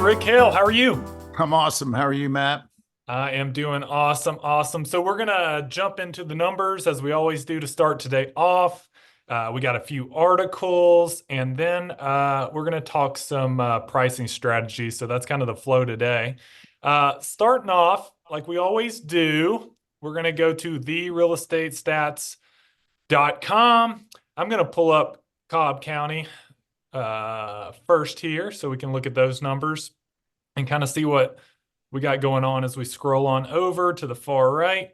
Rick Hale. How are you? I'm awesome. How are you, Matt? I am doing awesome, awesome. So we're gonna jump into the numbers as we always do to start today off. We got a few articles, and then we're gonna talk some pricing strategies. So that's kind of the flow today. Starting off, like we always do, we're gonna go to therealestatestats.com. I'm gonna pull up Cobb County first here, so we can look at those numbers and kind of see what we got going on as we scroll on over to the far right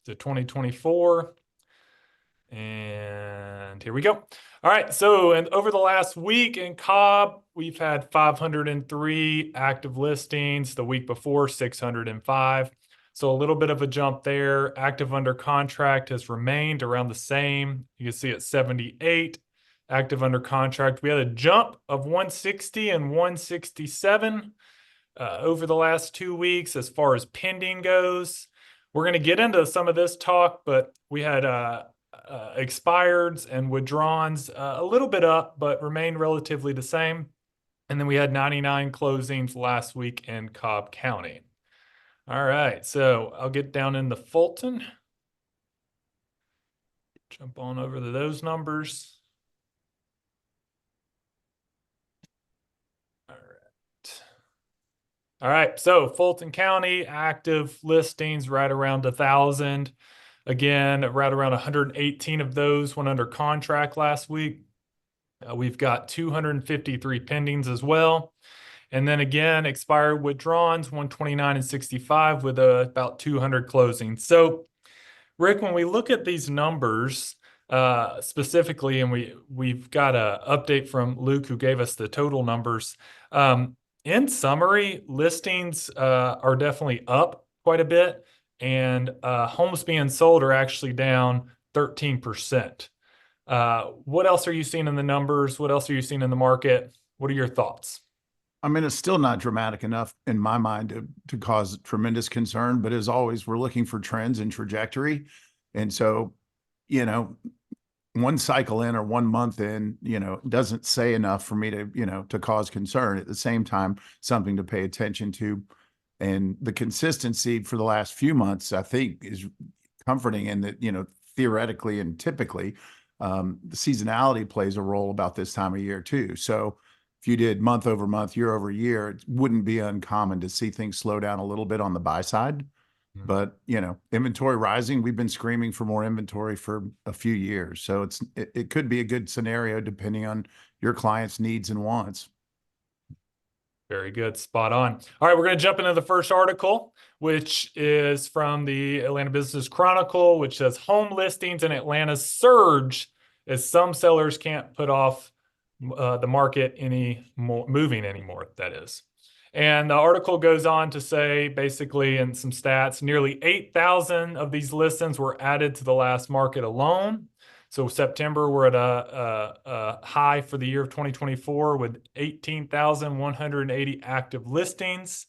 to 2024. And here we go. All right. So, and over the last week in Cobb, we've had 503 active listings. The week before, 605. So a little bit of a jump there. Active under contract has remained around the same. You can see at 78. Active under contract. We had a jump of 160 and 167 over the last 2 weeks as far as pending goes. We're going to get into some of this talk, but we had expireds and withdrawns a little bit up, but remained relatively the same. And then we had 99 closings last week in Cobb County. All right, so I'll get down into Fulton. Jump on over to those numbers. All right, so Fulton County active listings right around 1,000. Again, right around 118 of those went under contract last week. We've got 253 pendings as well. And then again, expired withdrawns, 129 and 65 with about 200 closings. So, Rick, when we look at these numbers specifically, and we've got an update from Luke who gave us the total numbers. In summary, listings are definitely up quite a bit, and homes being sold are actually down 13%. What else are you seeing in the numbers? What else are you seeing in the market? What are your thoughts? I mean, it's still not dramatic enough in my mind to cause tremendous concern, but as always, we're looking for trends and trajectory. And so, you know, one cycle in or 1 month in, doesn't say enough for me to cause concern. At the same time, something to pay attention to. And the consistency for the last few months, I think, is comforting in that, theoretically and typically, the seasonality plays a role about this time of year too. So if you did month over month, year over year, it wouldn't be uncommon to see things slow down a little bit on the buy side. But, inventory rising, we've been screaming for more inventory for a few years. So it could be a good scenario depending on your client's needs and wants. Very good. Spot on. All right, we're going to jump into the first article, which is from the Atlanta Business Chronicle, which says home listings in Atlanta surge as some sellers can't put off the market moving anymore, that is. And the article goes on to say, basically, in some stats, nearly 8,000 of these listings were added to the last market alone. So September, we're at a high for the year of 2024 with 18,180 active listings.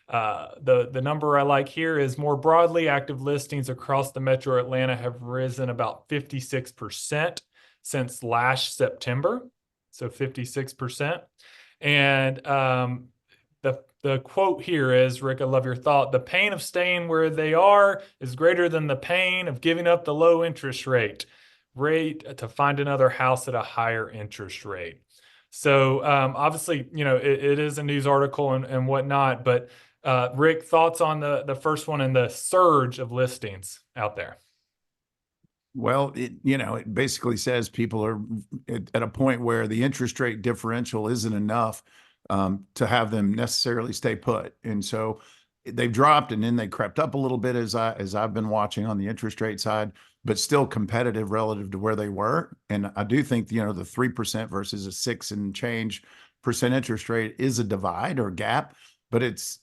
The number I like here is more broadly, active listings across the metro Atlanta have risen about 56% since last September. So 56%. And the quote here is, Rick, I love your thought. The pain of staying where they are is greater than the pain of giving up the low interest rate to find another house at a higher interest rate. So obviously, it is a news article and whatnot, but Rick, thoughts on the first one and the surge of listings out there? Well, it basically says people are at a point where the interest rate differential isn't enough to have them necessarily stay put. And so they've dropped and then they crept up a little bit as I've been watching on the interest rate side, but still competitive relative to where they were. And I do think, the 3% versus a 6 and change percent interest rate is a divide or gap, but it's,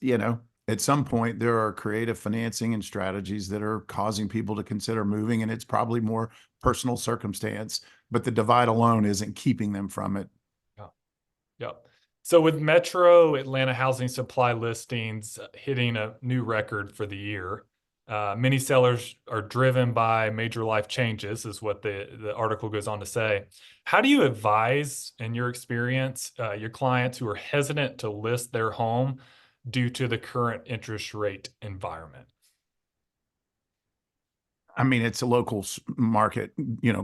at some point there are creative financing and strategies that are causing people to consider moving, and it's probably more personal circumstance, but the divide alone isn't keeping them from it. Yeah. Yep. So with Metro Atlanta housing supply listings hitting a new record for the year, Many sellers are driven by major life changes, is what the article goes on to say. How do you advise, in your experience, your clients who are hesitant to list their home due to the current interest rate environment? I mean, it's a local market,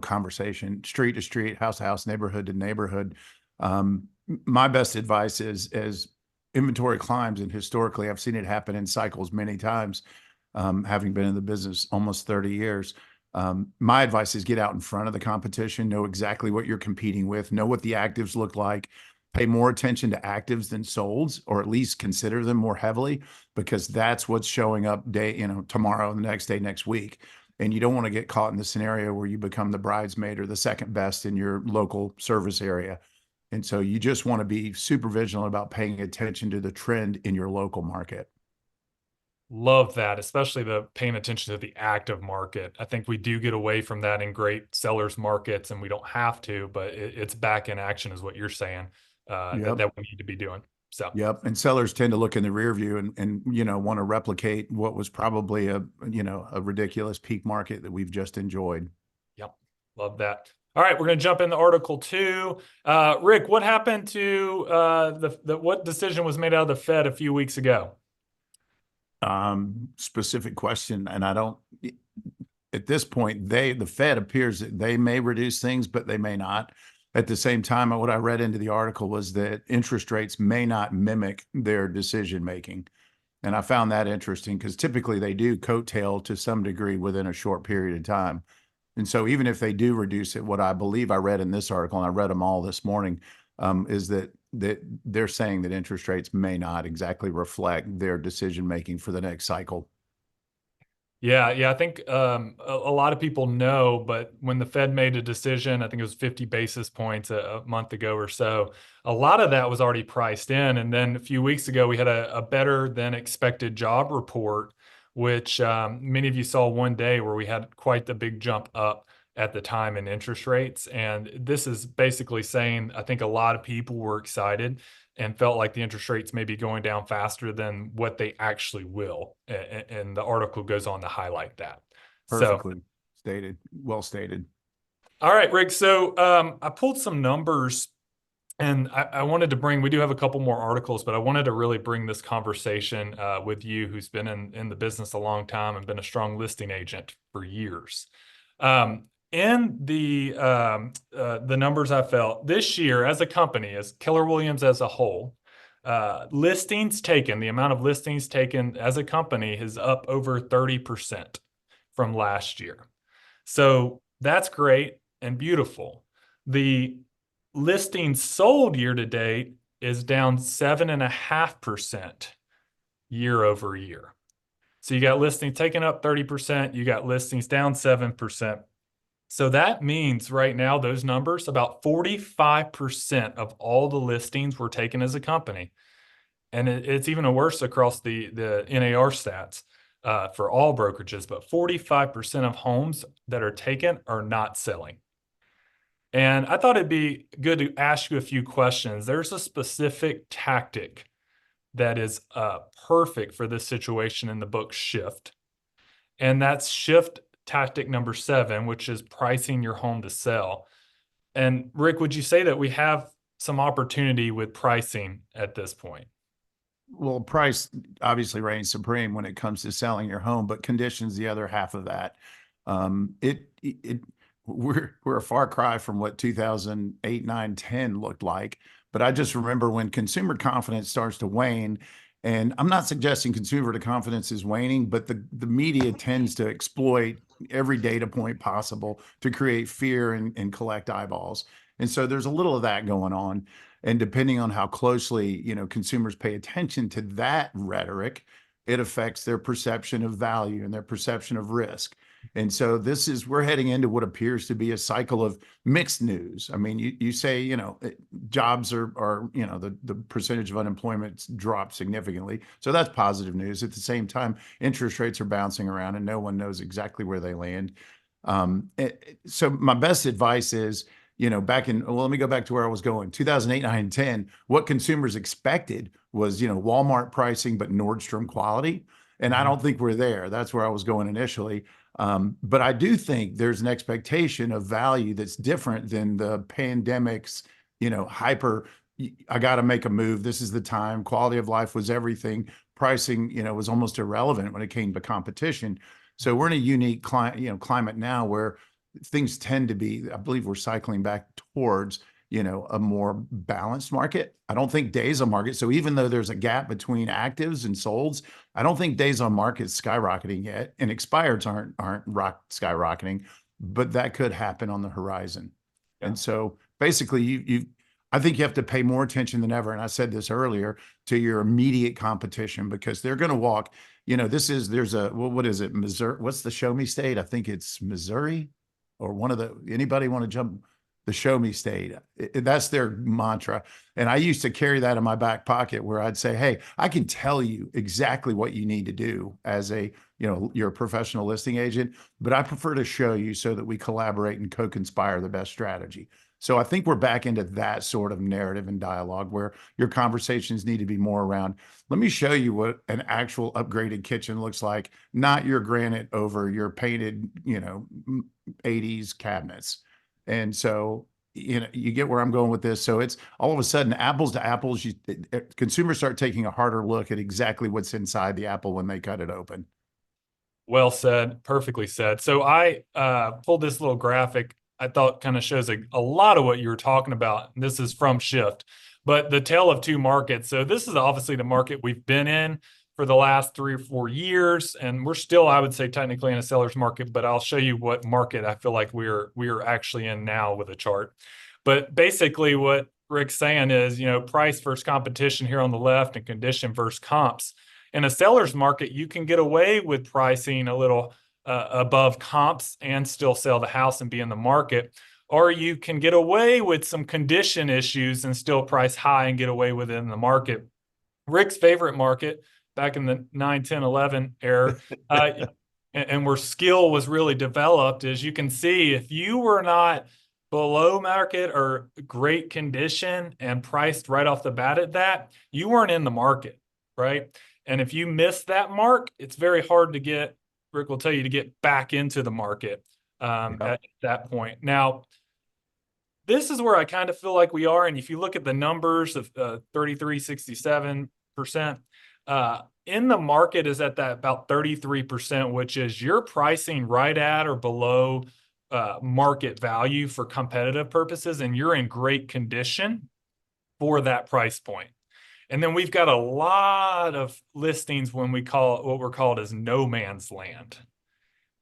conversation, street to street, house to house, neighborhood to neighborhood. My best advice is as inventory climbs, and historically, I've seen it happen in cycles many times, having been in the business almost 30 years. My advice is get out in front of the competition, know exactly what you're competing with, know what the actives look like, pay more attention to actives than solds, or at least consider them more heavily, because that's what's showing up tomorrow, the next day, next week. And you don't want to get caught in the scenario where you become the bridesmaid or the second best in your local service area. And so you just want to be super vigilant about paying attention to the trend in your local market. Love that, especially the paying attention to the active market. I think we do get away from that in great sellers markets, and we don't have to, but it's back in action, is what you're saying, Yep. that we need to be doing. So, Yep. And sellers tend to look in the rear view and want to replicate what was probably a ridiculous peak market that we've just enjoyed. yep, love that. All right, we're going to jump into Article 2. Rick, what happened to what decision was made out of the Fed a few weeks ago? Specific question. And I don't, at this point, the Fed appears that they may reduce things, but they may not. At the same time, what I read into the article was that interest rates may not mimic their decision making. And I found that interesting because typically they do coattail to some degree within a short period of time. And so even if they do reduce it, what I believe I read in this article, and I read them all this morning, is that they're saying that interest rates may not exactly reflect their decision making for the next cycle. Yeah, I think a lot of people know, but when the Fed made a decision, I think it was 50 basis points a month ago or so, a lot of that was already priced in. And then a few weeks ago, we had a better than expected job report, which many of you saw one day where we had quite the big jump up at the time in interest rates. And this is basically saying, I think a lot of people were excited and felt like the interest rates may be going down faster than what they actually will. And the article goes on to highlight that. So, Perfectly stated, well stated. all right, Rick. So I pulled some numbers and I wanted to bring, we do have a couple more articles, but I wanted to really bring this conversation with you, who's been in the business a long time and been a strong listing agent for years. In the numbers I felt this year as a company, as Keller Williams as a whole, listings taken, the amount of listings taken as a company is up over 30% from last year. So that's great and beautiful. The listings sold year to date is down 7.5% year over year. So you got listings taken up 30%, you got listings down 7%. So that means right now, those numbers, about 45% of all the listings were taken as a company. And it's even worse across the NAR stats for all brokerages, but 45% of homes that are taken are not selling. And I thought it'd be good to ask you a few questions. There's a specific tactic that is perfect for this situation in the book Shift. And that's shift tactic number 7, which is pricing your home to sell. And Rick, would you say that we have some opportunity with pricing at this point? Well, price obviously reigns supreme when it comes to selling your home, but conditions the other half of that. We're a far cry from what 2008, 9, 10 looked like. But I just remember when consumer confidence starts to wane, and I'm not suggesting consumer confidence is waning, but the media tends to exploit every data point possible to create fear and collect eyeballs. And so there's a little of that going on. And depending on how closely, consumers pay attention to that rhetoric, it affects their perception of value and their perception of risk. And so we're heading into what appears to be a cycle of mixed news. I mean, you say, jobs are the percentage of unemployment dropped significantly. So that's positive news. At the same time, interest rates are bouncing around and no one knows exactly where they land. So my best advice is, let me go back to where I was going. 2008, 9, and 10, what consumers expected was, Walmart pricing, but Nordstrom quality. And I don't think we're there. That's where I was going initially. But I do think there's an expectation of value that's different than the pandemic's, hyper, I got to make a move. This is the time. Quality of life was everything. Pricing, was almost irrelevant when it came to competition. So we're in a unique climate now where things tend to be, I believe we're cycling back towards, a more balanced market. I don't think days on market. So even though there's a gap between actives and solds, I don't think days on market is skyrocketing yet, and expireds aren't skyrocketing, but that could happen on the horizon. Yeah. And so basically I think you have to pay more attention than ever. And I said this earlier, to your immediate competition, because they're going to walk, there's a, well, what is it? Missouri. What's the show me state? I think it's Missouri, or anybody want to jump the show me state? That's their mantra. And I used to carry that in my back pocket, where I'd say, hey, I can tell you exactly what you need to do as you're a professional listing agent, but I prefer to show you so that we collaborate and co-conspire the best strategy. So I think we're back into that sort of narrative and dialogue, where your conversations need to be more around, let me show you what an actual upgraded kitchen looks like, not your granite over your painted, 80s cabinets. And so, you get where I'm going with this. So it's all of a sudden apples to apples. Consumers start taking a harder look at exactly what's inside the apple when they cut it open. Well said, perfectly said. So I pulled this little graphic I thought kind of shows a lot of what you were talking about. This is from Shift, but the tale of two markets. So this is obviously the market we've been in for the last 3 or 4 years, and we're still, I would say, technically in a seller's market. But I'll show you what market I feel like we're actually in now with a chart. But basically, what Rick's saying is, price versus competition here on the left, and condition versus comps. In a seller's market, you can get away with pricing a little above comps and still sell the house and be in the market. Or you can get away with some condition issues and still price high and get away with it in the market. Rick's favorite market back in the 9, 10, 11 era, and where skill was really developed, is you can see if you were not below market or great condition and priced right off the bat at that, you weren't in the market, right? And if you miss that mark, it's very hard to get, Rick will tell you, to get back into the market at that point. Now, this is where I kind of feel like we are. And if you look at the numbers of 33, 67%, in the market is at that about 33%, which is you're pricing right at or below market value for competitive purposes, and you're in great condition for that price point. And then we've got a lot of listings when we call what we're called as no man's land,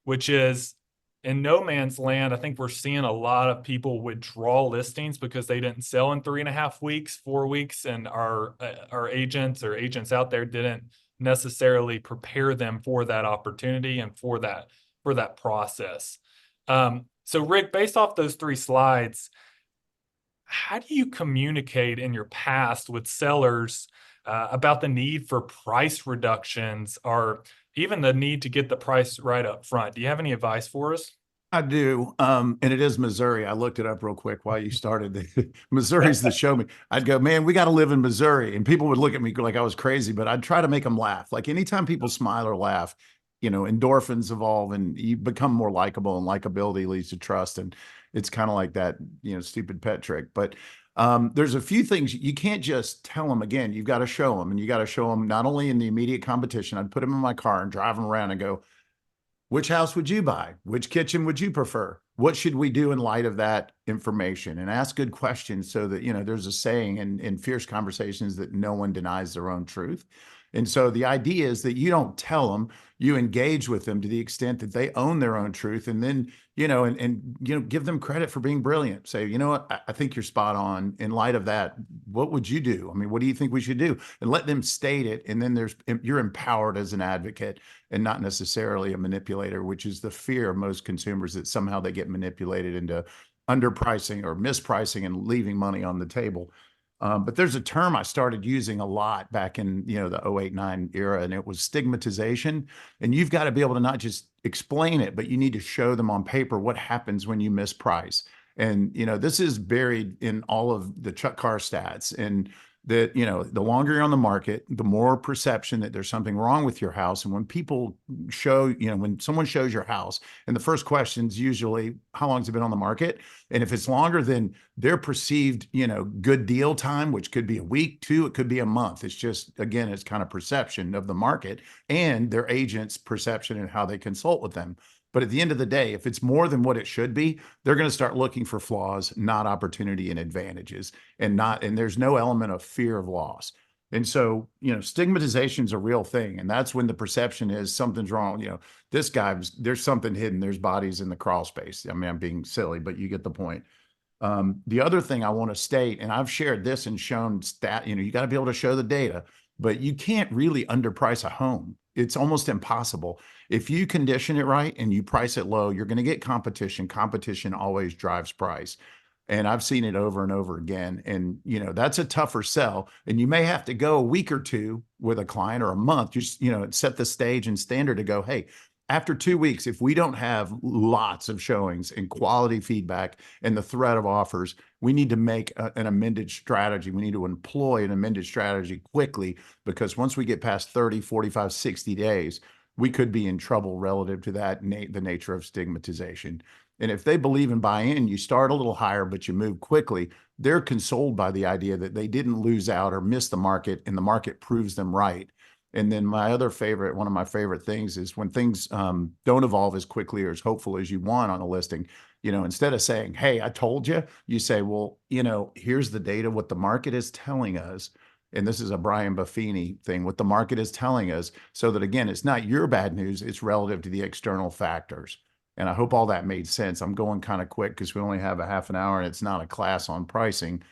which is in no man's land. I think we're seeing a lot of people withdraw listings because they didn't sell in 3.5 weeks, 4 weeks, and our agents or agents out there didn't necessarily prepare them for that opportunity and for that process. So Rick, based off those 3 slides, how do you communicate in your past with sellers about the need for price reductions, or even the need to get the price right up front? Do you have any advice for us? I do. And it is Missouri. I looked it up real quick while you started. Missouri's the show me. I'd go, man, we got to live in Missouri. And people would look at me like I was crazy, but I'd try to make them laugh. Like anytime people smile or laugh, endorphins evolve and you become more likable, and likability leads to trust. And it's kind of like that, stupid pet trick. But there's a few things you can't just tell them. Again, you've got to show them, and you got to show them not only in the immediate competition. I'd put them in my car and drive them around and go, which house would you buy? Which kitchen would you prefer? What should we do in light of that information? And ask good questions so that, there's a saying in fierce conversations that no one denies their own truth. And so the idea is that you don't tell them, you engage with them to the extent that they own their own truth. And then, give them credit for being brilliant. Say, you know what, I think you're spot on. In light of that, what would you do? I mean, what do you think we should do? And let them state it. And then you're empowered as an advocate and not necessarily a manipulator, which is the fear of most consumers, that somehow they get manipulated into underpricing or mispricing and leaving money on the table. But there's a term I started using a lot back in, the 08-09 era, and it was stigmatization. And you've got to be able to not just explain it, but you need to show them on paper what happens when you misprice. And, this is buried in all of the Chuck Carr stats. And, that, the longer you're on the market, the more perception that there's something wrong with your house. And when people show, when someone shows your house, and the first question is usually, how long has it been on the market? And if it's longer than their perceived, good deal time, which could be a week, two, it could be a month. It's just, again, it's kind of perception of the market and their agent's perception and how they consult with them. But at the end of the day, if it's more than what it should be, they're going to start looking for flaws, not opportunity and advantages, and there's no element of fear of loss. And so, stigmatization is a real thing. And that's when the perception is something's wrong. This guy, there's something hidden. There's bodies in the crawl space. I mean, I'm being silly, but you get the point. The other thing I want to state, and I've shared this and shown you got to be able to show the data, but you can't really underprice a home. It's almost impossible. If you condition it right and you price it low, you're going to get competition. Competition always drives price. And I've seen it over and over again. And, that's a tougher sell. And you may have to go a week or two with a client or a month, just, set the stage and standard to go, hey, after 2 weeks, if we don't have lots of showings and quality feedback and the threat of offers, we need to make an amended strategy. We need to employ an amended strategy quickly, because once we get past 30, 45, 60 days, we could be in trouble relative to that, the nature of stigmatization. And if they believe and buy in, you start a little higher, but you move quickly. They're consoled by the idea that they didn't lose out or miss the market, and the market proves them right. And then one of my favorite things is when things don't evolve as quickly or as hopeful as you want on a listing, instead of saying, hey, I told you, you say, well, here's the data, what the market is telling us. And this is a Brian Buffini thing, what the market is telling us, so that, again, it's not your bad news, it's relative to the external factors. And I hope all that made sense. I'm going kind of quick because we only have a half an hour and it's not a class on pricing.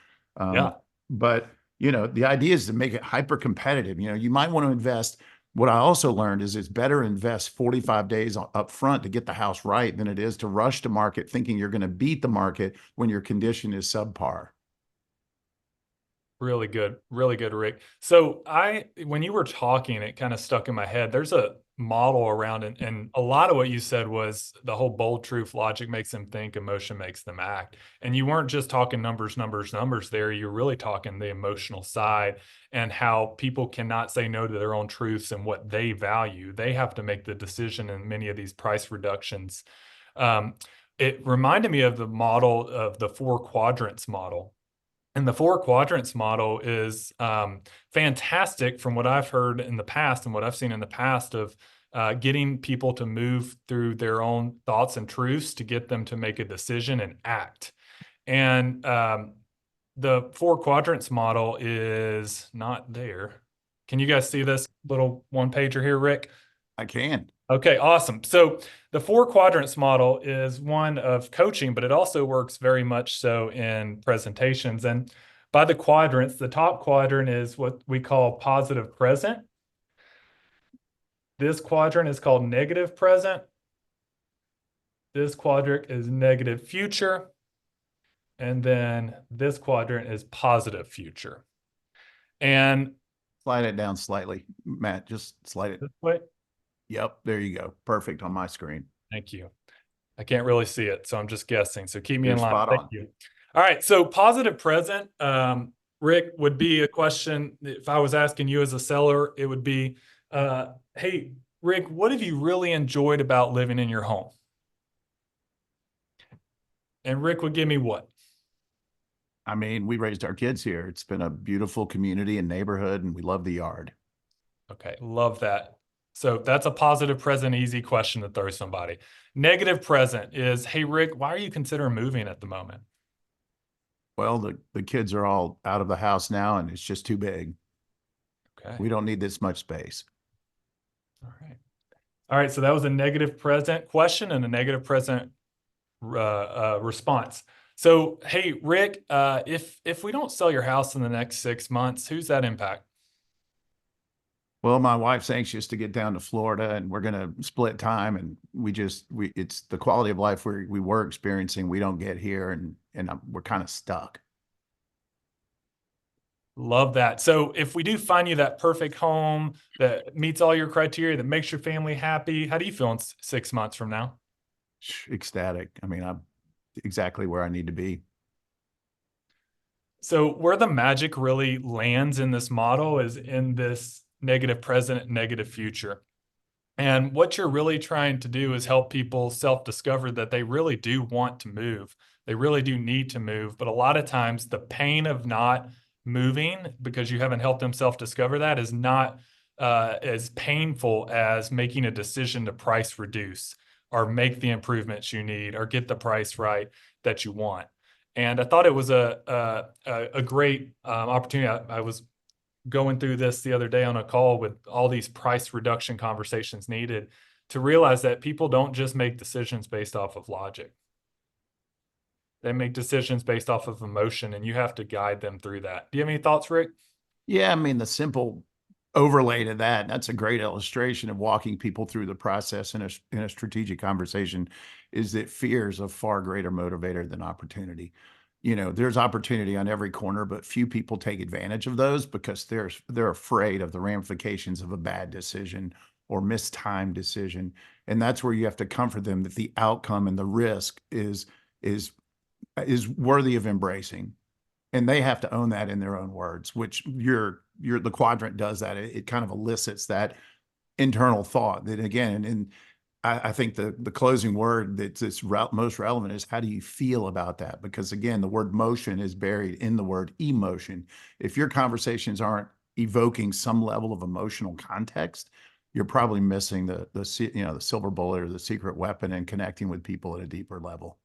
Yeah. But the idea is to make it hyper competitive. You might want to invest. What I also learned is it's better to invest 45 days up front to get the house right than it is to rush to market thinking you're going to beat the market when your condition is subpar. Really good, Rick. So when you were talking, it kind of stuck in my head. There's a model around, and a lot of what you said was the whole bold truth: logic makes them think, emotion makes them act. And you weren't just talking numbers there. You're really talking the emotional side and how people cannot say no to their own truths and what they value. They have to make the decision in many of these price reductions. It reminded me of the model of the 4 quadrants model. And the 4 quadrants model is fantastic from what I've heard in the past and what I've seen in the past of getting people to move through their own thoughts and truths to get them to make a decision and act. And the 4 quadrants model is not there. Can you guys see this little one pager here, Rick? I can. Okay, awesome. So the 4 quadrants model is one of coaching, but it also works very much so in presentations. And by the quadrants, the top quadrant is what we call positive present. This quadrant is called negative present. This quadrant is negative future. And then this quadrant is positive future. And Slide it down slightly, Matt. Just slide it this way. Yep, there you go. Perfect on my screen. Thank you. I can't really see it, so I'm just guessing. So keep me You're in line. spot Thank on. you. All right. So positive present, Rick, would be a question. If I was asking you as a seller, it would be, hey, Rick, what have you really enjoyed about living in your home? And Rick would give me what? I mean, we raised our kids here. It's been a beautiful community and neighborhood, and we love the yard. Okay, love that. So that's a positive present, easy question to throw somebody. Negative present is, hey, Rick, why are you considering moving at the moment? Well, the kids are all out of the house now, and it's just too big. Okay. We don't need this much space. All right. All right. So that was a negative present question and a negative present response. So, hey, Rick, if we don't sell your house in the next 6 months, who's that impact? Well, my wife's anxious to get down to Florida, and we're going to split time, and it's the quality of life we were experiencing we don't get here, and we're kind of stuck. Love that. So if we do find you that perfect home that meets all your criteria, that makes your family happy, how do you feel in 6 months from now? Ecstatic. I mean, I'm exactly where I need to be. So where the magic really lands in this model is in this negative present, negative future. And what you're really trying to do is help people self-discover that they really do want to move. They really do need to move. But a lot of times the pain of not moving because you haven't helped them self-discover that is not as painful as making a decision to price reduce or make the improvements you need or get the price right that you want. And I thought it was a great opportunity. I was going through this the other day on a call with all these price reduction conversations needed to realize that people don't just make decisions based off of logic. They make decisions based off of emotion, and you have to guide them through that. Do you have any thoughts, Rick? Yeah, I mean, the simple overlay to that, that's a great illustration of walking people through the process in a strategic conversation, is that fear is a far greater motivator than opportunity. You know, there's opportunity on every corner, but few people take advantage of those because they're afraid of the ramifications of a bad decision or mistimed decision. And that's where you have to comfort them that the outcome and the risk is is worthy of embracing, and they have to own that in their own words, which your the quadrant does that. It kind of elicits that internal thought that, again, and I think the closing word that's most relevant is, how do you feel about that? Because again, the word motion is buried in the word emotion. If your conversations aren't evoking some level of emotional context, you're probably missing the silver bullet or the secret weapon in connecting with people at a deeper level.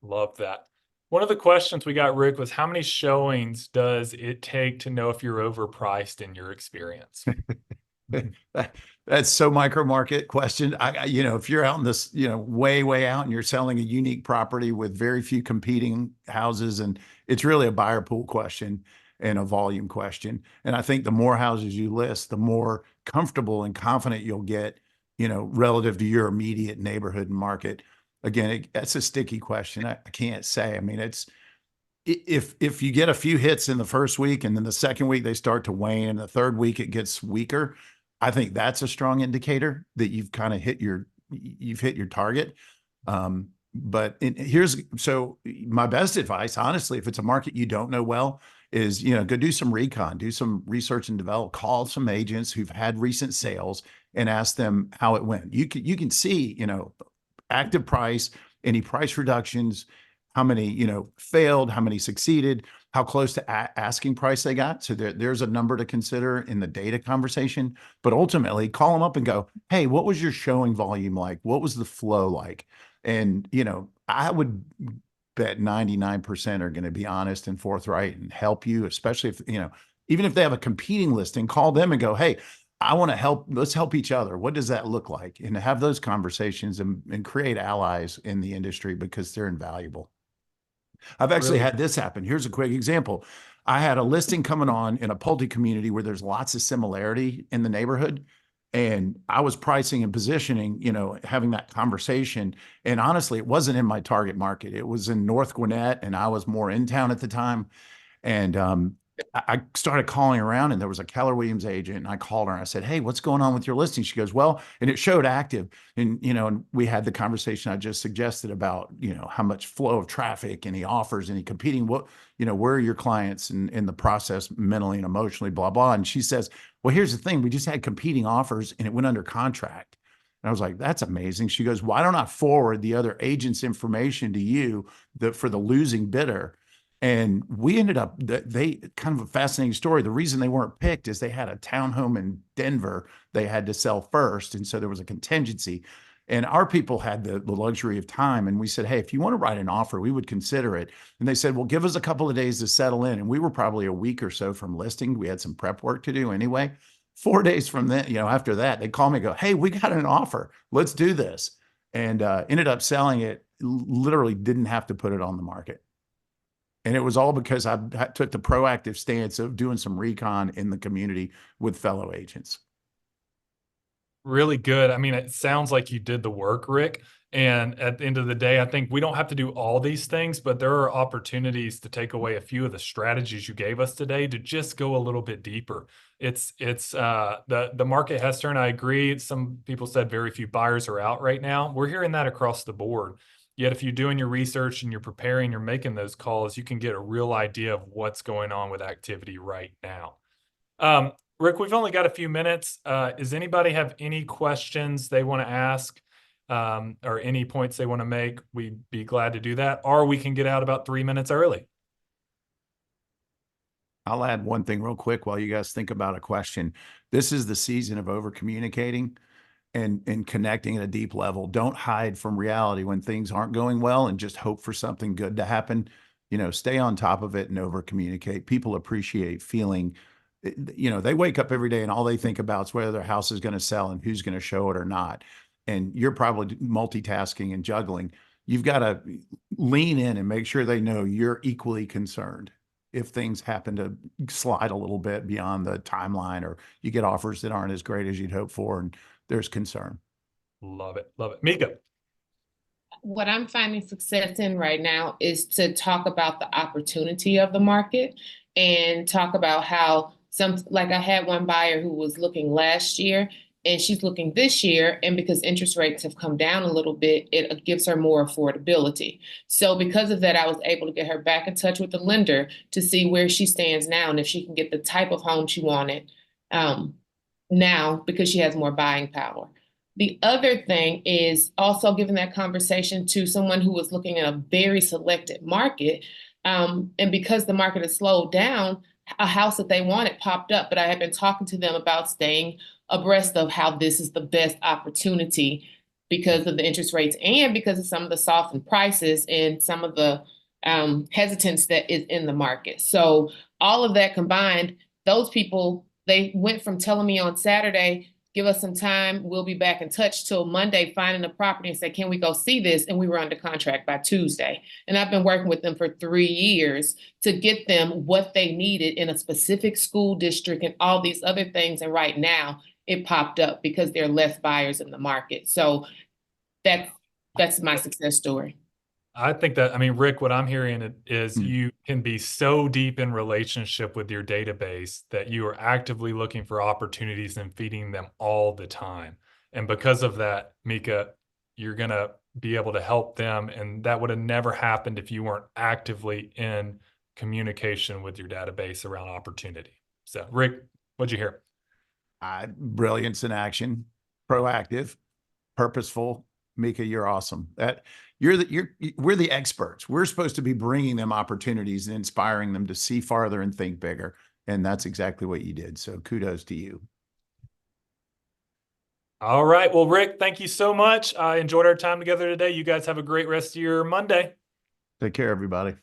Love that. One of the questions we got, Rick, was how many showings does it take to know if you're overpriced in your experience? That's so micro market question. If you're out in this, way out, and you're selling a unique property with very few competing houses, and it's really a buyer pool question and a volume question. And I think the more houses you list, the more comfortable and confident you'll get, relative to your immediate neighborhood and market. Again, that's a sticky question. I can't say. I mean, if you get a few hits in the first week and then the second week they start to wane and the third week it gets weaker, I think that's a strong indicator that you've kind of hit your target. But so my best advice, honestly, if it's a market you don't know well, is, go do some recon, do some research and develop, call some agents who've had recent sales and ask them how it went. You can see, active price, any price reductions, how many, failed, how many succeeded, how close to asking price they got. So there's a number to consider in the data conversation, but ultimately call them up and go, hey, what was your showing volume like? What was the flow like? And, I would bet 99% are going to be honest and forthright and help you, especially if, even if they have a competing listing, call them and go, hey, I want to help. Let's help each other. What does that look like? And have those conversations and create allies in the industry, because they're invaluable. I've actually Really? had this happen. Here's a quick example. I had a listing coming on in a Pulte community where there's lots of similarity in the neighborhood. And I was pricing and positioning, having that conversation. And honestly, it wasn't in my target market. It was in North Gwinnett, and I was more in town at the time. And I started calling around, and there was a Keller Williams agent, and I called her and I said, hey, what's going on with your listing? She goes, well, and it showed active. And we had the conversation I just suggested about, how much flow of traffic, any offers, any competing, where are your clients in the process mentally and emotionally, blah, blah. And she says, well, here's the thing. We just had competing offers and it went under contract. And I was like, that's amazing. She goes, why don't I forward the other agent's information to you for the losing bidder? And we ended up, they kind of a fascinating story. The reason they weren't picked is they had a townhome in Denver they had to sell first. And so there was a contingency. And our people had the luxury of time. And we said, hey, if you want to write an offer, we would consider it. And they said, well, give us a couple of days to settle in. And we were probably a week or so from listing. We had some prep work to do anyway. 4 days from then, after that, they call me and go, hey, we got an offer. Let's do this. And ended up selling it, literally didn't have to put it on the market. And it was all because I took the proactive stance of doing some recon in the community with fellow agents. Really good. I mean, it sounds like you did the work, Rick. And at the end of the day, I think we don't have to do all these things, but there are opportunities to take away a few of the strategies you gave us today to just go a little bit deeper. The market has turned. I agree. Some people said very few buyers are out right now. We're hearing that across the board. Yet if you're doing your research and you're preparing, you're making those calls, you can get a real idea of what's going on with activity right now. Rick, we've only got a few minutes. Does anybody have any questions they want to ask, or any points they want to make? We'd be glad to do that, or we can get out about 3 minutes early. I'll add one thing real quick while you guys think about a question. This is the season of over communicating and connecting at a deep level. Don't hide from reality when things aren't going well and just hope for something good to happen. Stay on top of it and over communicate. People appreciate feeling, they wake up every day and all they think about is whether their house is going to sell and who's going to show it or not. And you're probably multitasking and juggling. You've got to lean in and make sure they know you're equally concerned if things happen to slide a little bit beyond the timeline, or you get offers that aren't as great as you'd hope for, and there's concern. Love it. Love it. Mika. What I'm finding success in right now is to talk about the opportunity of the market and talk about how like I had one buyer who was looking last year and she's looking this year. And because interest rates have come down a little bit, it gives her more affordability. So because of that, I was able to get her back in touch with the lender to see where she stands now and if she can get the type of home she wanted now, because she has more buying power. The other thing is also giving that conversation to someone who was looking at a very selected market. And because the market has slowed down, a house that they wanted popped up, but I had been talking to them about staying abreast of how this is the best opportunity because of the interest rates and because of some of the softened prices and some of the hesitance that is in the market. So all of that combined, those people, they went from telling me on Saturday, give us some time, we'll be back in touch, till Monday finding a property and say, can we go see this? And we were under contract by Tuesday. And I've been working with them for 3 years to get them what they needed in a specific school district and all these other things. And right now it popped up because there are less buyers in the market. So that's my success story. I think that, I mean, Rick, what I'm hearing is you can be so deep in relationship with your database that you are actively looking for opportunities and feeding them all the time. And because of that, Mika, you're going to be able to help them. And that would have never happened if you weren't actively in communication with your database around opportunity. So, Rick, what'd you hear? Brilliance in action, proactive, purposeful. Mika, you're awesome. We're the experts. We're supposed to be bringing them opportunities and inspiring them to see farther and think bigger. And that's exactly what you did. So kudos to you. All right. Well, Rick, thank you so much. I enjoyed our time together today. You guys have a great rest of your Monday. Take care, everybody.